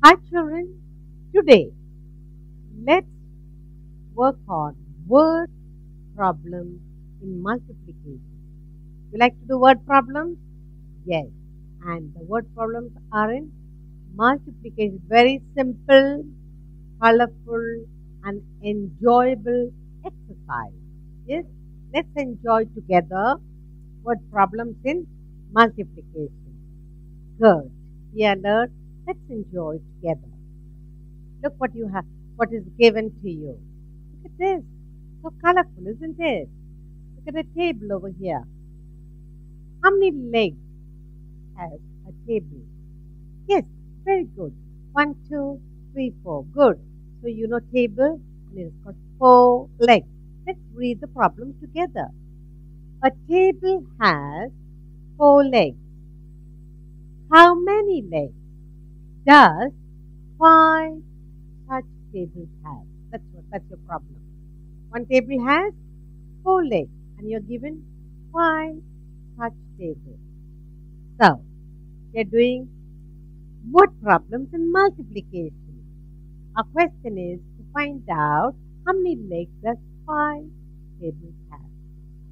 Hi children, today let's work on word problems in multiplication. You like to do word problems? Yes. And the word problems are in multiplication. Very simple, colorful and enjoyable exercise. Yes. Let's enjoy together word problems in multiplication. Good. We are learned. Let's enjoy together. Look what you have, what is given to you. Look at this. So colorful, isn't it? Look at the table over here. How many legs has a table? Yes, very good. One, two, three, four. Good. So you know table and it's got four legs. Let's read the problem together. A table has four legs. How many legs does five such tables have? That's your problem. One table has four legs and you're given five such tables. So, you're doing word problems in multiplication. Our question is to find out how many legs does five tables have.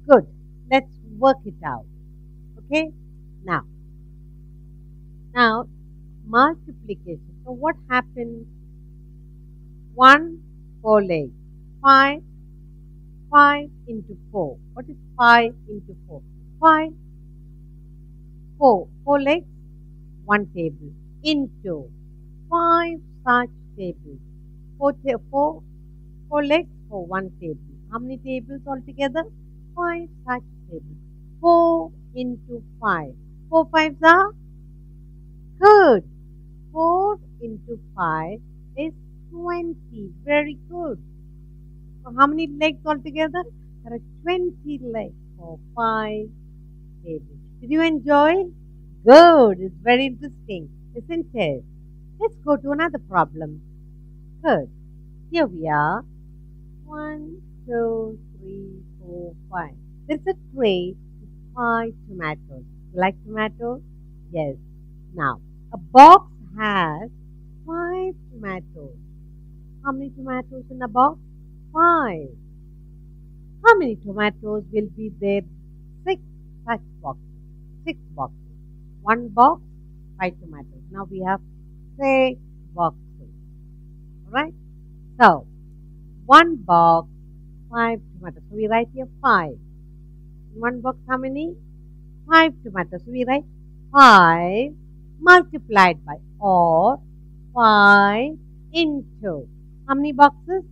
Good. Let's work it out. Okay? Now, multiplication. So, what happens? One, four legs. Five, five into four. What is five into four? Five, four legs, one table into five such tables. Four legs for one table. How many tables altogether? Five such tables. Four into five. Four fives are good. Four into five is 20. Very good. So how many legs altogether? There are 20 legs for five tables. Did you enjoy? Good. It's very interesting, isn't it? Let's go to another problem. Good. Here we are. One, two, three, four, five. There's a tray with five tomatoes. You like tomatoes? Yes. Now, a box has five tomatoes. How many tomatoes in a box? Five. How many tomatoes will be there? Six such boxes. Six boxes. One box, five tomatoes. Now we have six boxes. Alright? So, one box, five tomatoes. So we write here five. In one box, how many? Five tomatoes. So we write five multiplied by or five into. How many boxes?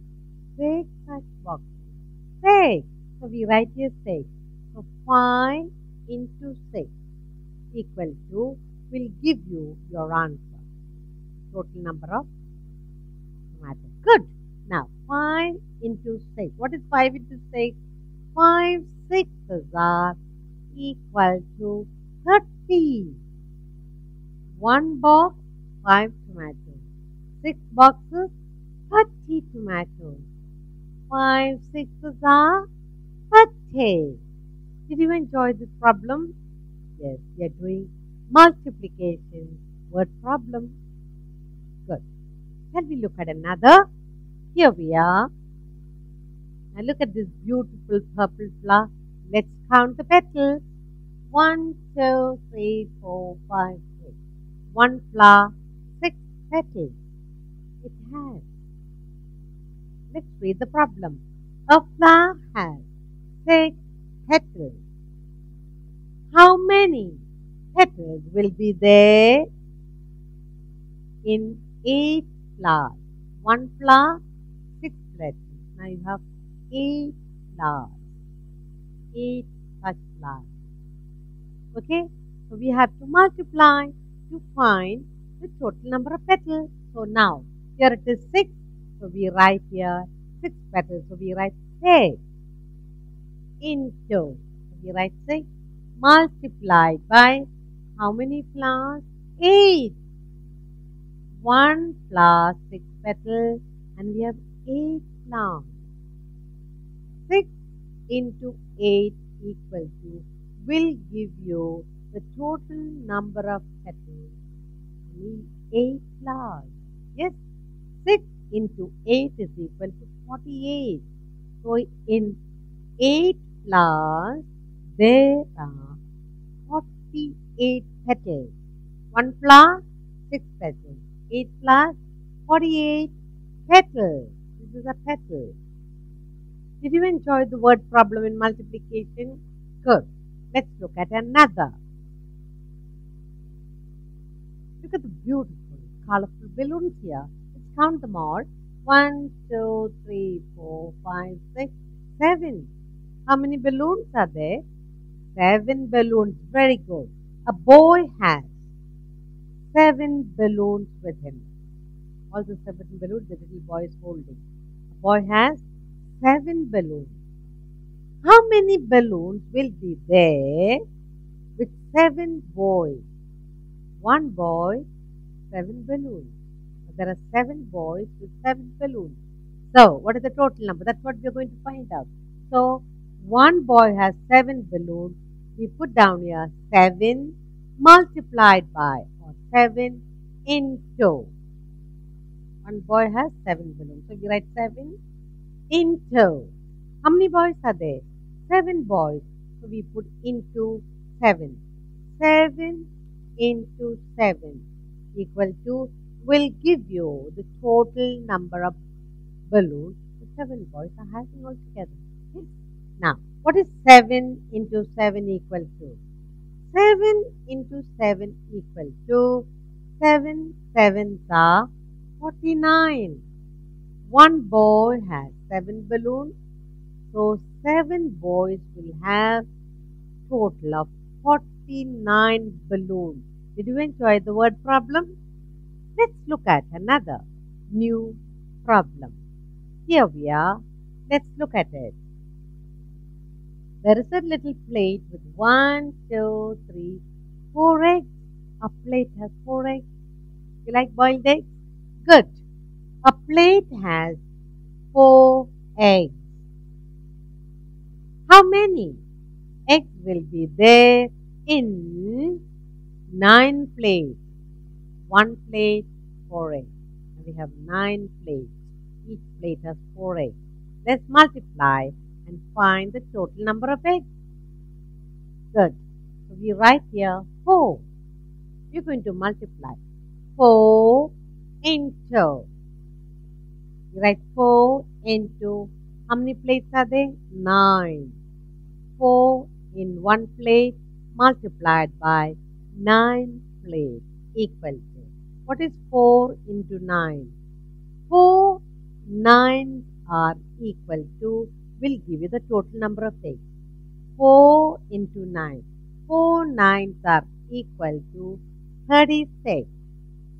Six such boxes. Six. So we write here six. So five into six equal to will give you your answer. Total number of tomatoes. Good. Now 5 into 6. What is 5 into 6? 5 sixes are equal to 30. One box, 5 tomatoes. 6 boxes, 30 tomatoes. 5 sixes are 30. Did you enjoy this problem? Yes, we are doing multiplication word problem. Good. Shall we look at another? Here we are. Now look at this beautiful purple flower. Let's count the petals. 1, 2, 3, 4, 5, 6. One flower, 6 petals. It has. Let's read the problem. A flower has 6 petals. How many petals will be there in 8 flowers? One flower, 6 petals. Now you have 8 flowers. 8 such flowers. Okay? So we have to multiply to find the total number of petals. So now, here it is 6. So we write here 6 petals. So we write 6 into. So we write 6 multiplied by how many flowers? 8. One flower, 6 petals, and we have 8 flowers. 6 into 8 equal to will give you the total number of petals. 8 flowers. 6 into 8 is equal to 48. So in 8 flowers, there are 48 petals. 1 flower, 6 petals. 8 flowers, 48 petals. This is a petal. Did you enjoy the word problem in multiplication? Good. Let's look at another. Look at the beautiful, colorful balloons here. Let's count them all. 1, 2, 3, 4, 5, 6, 7. How many balloons are there? 7 balloons. Very good. A boy has 7 balloons with him. All the 7 balloons the little boy is holding. A boy has 7 balloons. How many balloons will be there with 7 boys? 1 boy, 7 balloons. There are 7 boys with 7 balloons. So, what is the total number? That's what we are going to find out. So, 1 boy has 7 balloons. We put down here 7 multiplied by or 7 into. 1 boy has 7 balloons. So, we write 7 into. How many boys are there? 7 boys. So, we put into 7. 7 into 7 equal to will give you the total number of balloons the 7 boys are having altogether. Yes. Now, what is 7 into 7 equal to? 7 into 7 equal to 7 sevens are 49. 1 boy has 7 balloons, so 7 boys will have total of 49 balloons. Did you enjoy the word problem? Let's look at another new problem. Here we are. Let's look at it. There is a little plate with 1, 2, 3, 4 eggs. A plate has 4 eggs. You like boiled eggs? Good. A plate has 4 eggs. How many eggs will be there in 9 plates? 1 plate, 4 eggs. And we have 9 plates. Each plate has 4 eggs. Let's multiply and find the total number of eggs. Good. So we write here 4. We're going to multiply 4 into. We write 4 into. How many plates are there? 9. 4 in 1 plate multiplied by 9 plates equal to. What is 4 into 9? 4 9s are equal to, will give you the total number of eggs. 4 into 9. 4 9s are equal to 36.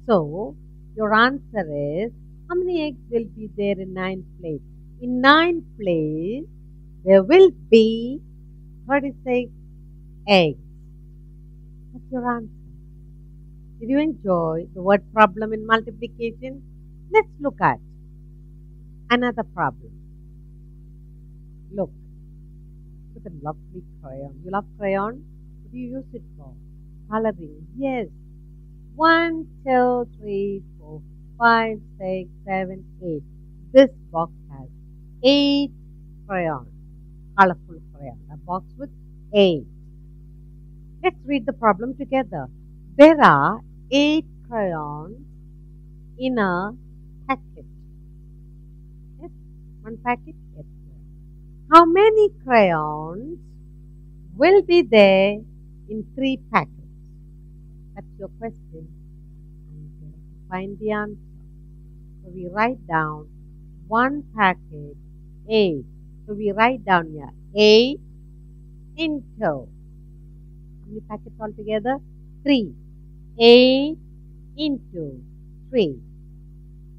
So, your answer is, how many eggs will be there in 9 plates? In 9 plates, there will be 36 eggs. That's your answer. Did you enjoy the word problem in multiplication? Let's look at another problem. Look at the lovely crayon. You love crayon? What do you use it for? Coloring. Yes. 1, 2, 3, 4, 5, 6, 7, 8. This box has 8 crayons. Colorful crayon. A box with 8. Let's read the problem together. There are 8 crayons in a packet. Yes, 1 packet. Yes. How many crayons will be there in 3 packets? That's your question. And find the answer. So we write down 1 packet, 8. So we write down here 8 into. How many packets altogether? 3. 8 into 3.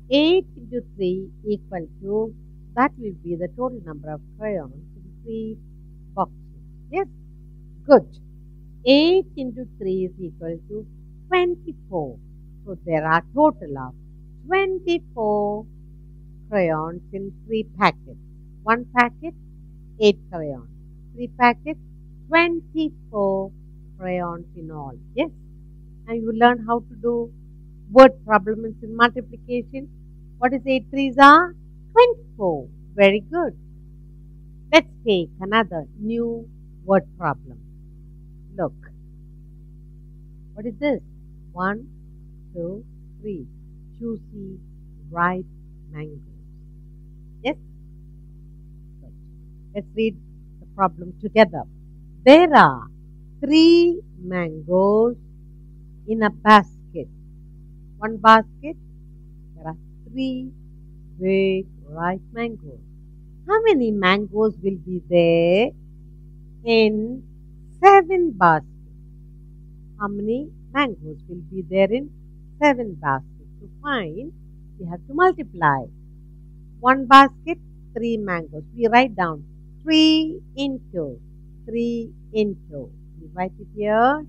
8 into 3 equal to, that will be the total number of crayons in 3 boxes. Yes? Good. 8 into 3 is equal to 24. So there are total of 24 crayons in 3 packets. 1 packet, 8 crayons. 3 packets, 24 crayons in all. Yes? And you learn how to do word problems in multiplication. What is 8 threes are? 24. Very good. Let's take another new word problem. Look. What is this? 1, 2, 3. Juicy, ripe mangoes. Yes? Good. Let's read the problem together. There are 3 mangoes in a basket. One basket, there are 3 big ripe mangoes. How many mangoes will be there in 7 baskets? How many mangoes will be there in 7 baskets? To find, we have to multiply. One basket, 3 mangoes. We write down 3 into 3 into. We write it here.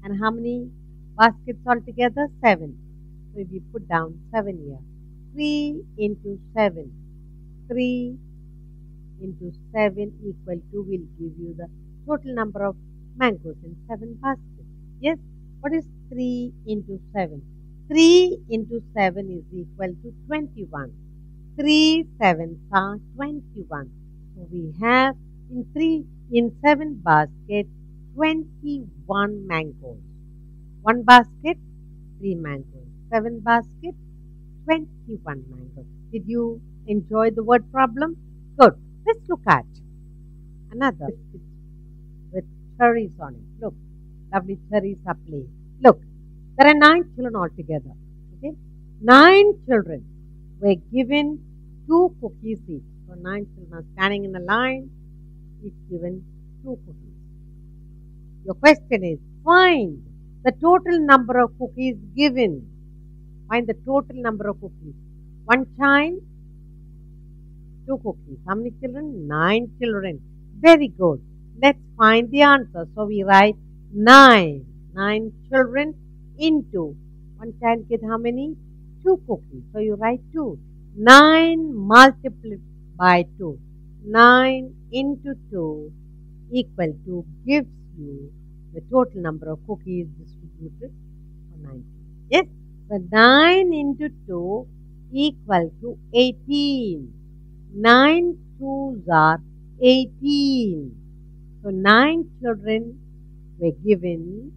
And how many baskets altogether? 7. So we put down 7 here. 3 into 7. 3 into 7 equal to will give you the total number of mangoes in 7 baskets. Yes? What is 3 into 7? 3 into 7 is equal to 21. 3 sevens are 21. So we have in 7 baskets 21 mangoes. One basket, 3 mangoes. 7 baskets, 21 mangoes. Did you enjoy the word problem? Good. Let's look at another with cherries on it. Look, lovely cherries are placed. Look, there are 9 children altogether. Okay, 9 children were given 2 cookies each. So 9 children are standing in a line, each given 2 cookies. Your question is, find the total number of cookies given. Find the total number of cookies. One child, 2 cookies. How many children? 9 children. Very good. Let's find the answer. So we write 9. 9 children into. One child get how many? 2 cookies. So you write 2. 9 multiplied by 2. 9 into 2 equal to gives you the total number of cookies distributed for 9. Yes? So 9 into 2 equal to 18. 9 twos are 18. So 9 children were given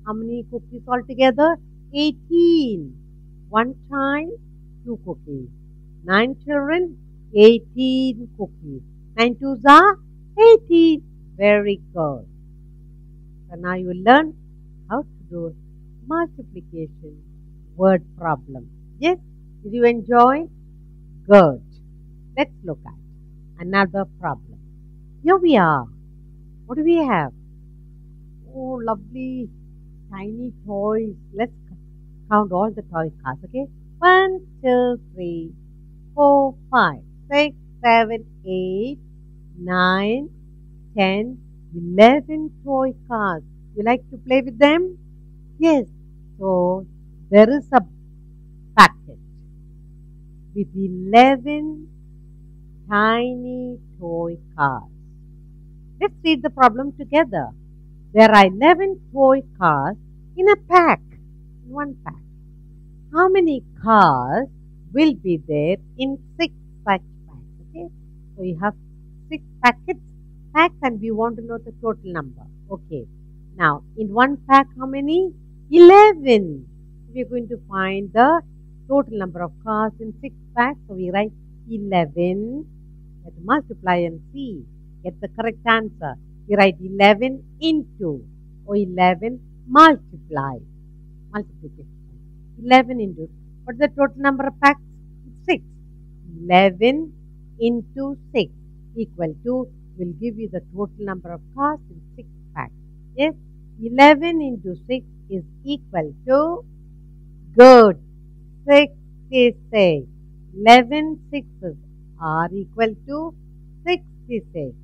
how many cookies altogether? 18. One child, 2 cookies. 9 children, 18 cookies. 9 twos are 18. Very good. So now you will learn how to do multiplication word problem. Yes? Did you enjoy? Good. Let's look at another problem. Here we are. What do we have? Oh, lovely tiny toys. Let's count all the toy cars, okay? 1, 2, 3, 4, 5, 6, 7, 8, 9, 10, 11 toy cars. You like to play with them? Yes. So, there is a packet with 11 tiny toy cars. Let's read the problem together. There are 11 toy cars in a pack, in one pack. How many cars will be there in 6 such packs? Okay, so you have 6 packs and we want to know the total number. Okay, now in one pack how many? 11. We are going to find the total number of cars in 6 packs. So we write 11. Let's multiply and see. Get the correct answer. We write 11 into or 11 multiply. Multiplication. 11 into. What's the total number of packs? 6. 11 into 6 equal to will give you the total number of cars in 6 packs. Yes? 11 into 6 is equal to, good, 66. 11 sixes are equal to 66.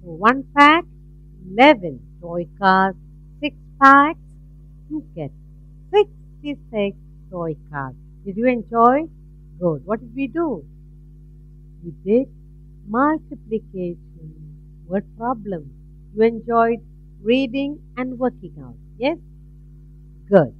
So 1 pack, 11 toy cars, 6 packs, you get 66 toy cars. Did you enjoy? Good. What did we do? We did multiplication word problem. You enjoyed reading and working out. Yes? Good.